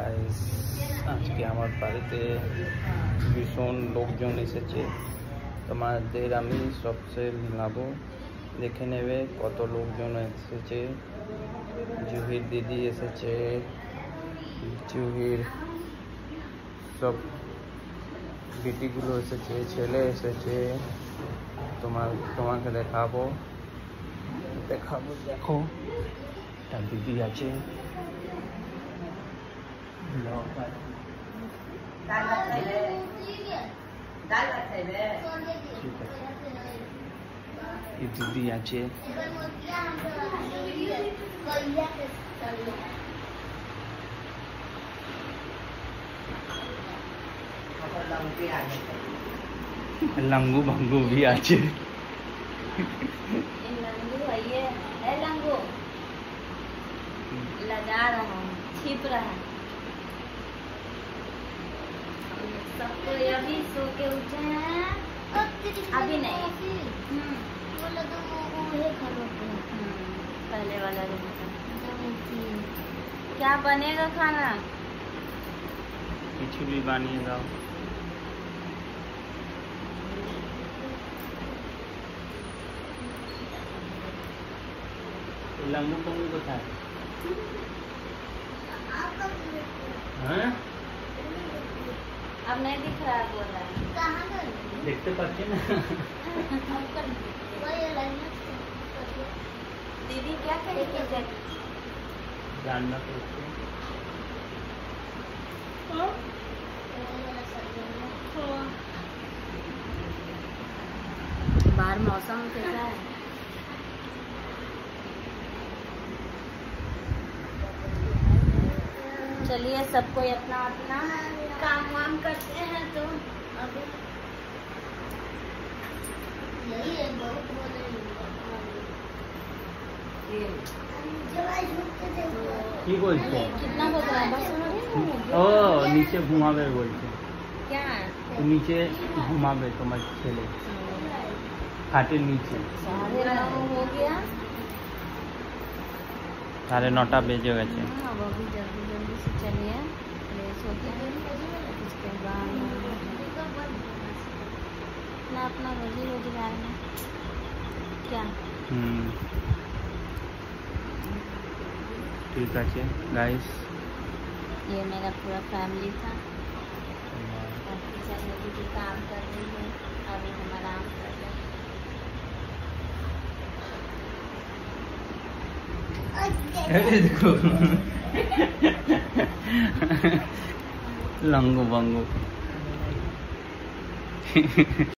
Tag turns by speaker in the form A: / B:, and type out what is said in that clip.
A: Guys আজকে আমার বাড়িতে ভীষণ লোকজন এসেছে। তোমাদের আমি সবসে মিলাবো, দেখে নেবে কত লোকজন এসেছে। জুহির দিদি এসেছে, জুহির সব বেটিগুলো এসেছে, ছেলে এসেছে। তোমাকে দেখাবো দেখো একটা দিদি আছে। দিদি আছে, लंगू भंगू भी आचे।
B: लगा रहा हूँ, छिप रहा है सबको। अभी सो के उठे हैं, अभी नहीं। पहले वाला रूम क्या बनेगा खाना?
A: कुछ भी बनेगा। लंगू पंगू को था
B: अब नहीं दिख रहा है, बोल रहा है
A: देखते पाते ना।
B: दीदी क्या करेगी?
A: जानना पड़ता
B: बाहर मौसम कैसा है? चलिए सब कोई अपना अपना काम वाम करते हैं। तो अभी यही है, बहुत
A: কি বলছো?
B: कितना बज रहा है? बस
A: ও নিচে ঘুমাবে বলছে।
B: क्या
A: নিচে ঘুমাবে তোমার ছেলে খাটের নিচে।
B: 9:30 हो गया,
A: 9:30 বেজে গেছে।
B: अब अभी जल्दी जल्दी से चलिए फ्रेश हो गया। उसके बाद अपना अपना रोजी रोजगार में क्या।
A: ठीक है गाइस,
B: ये मेरा पूरा फैमिली था। चलिए दीदी काम कर रही है, अभी हम आराम कर रहे हैं।
A: देखो लंगू बंगू।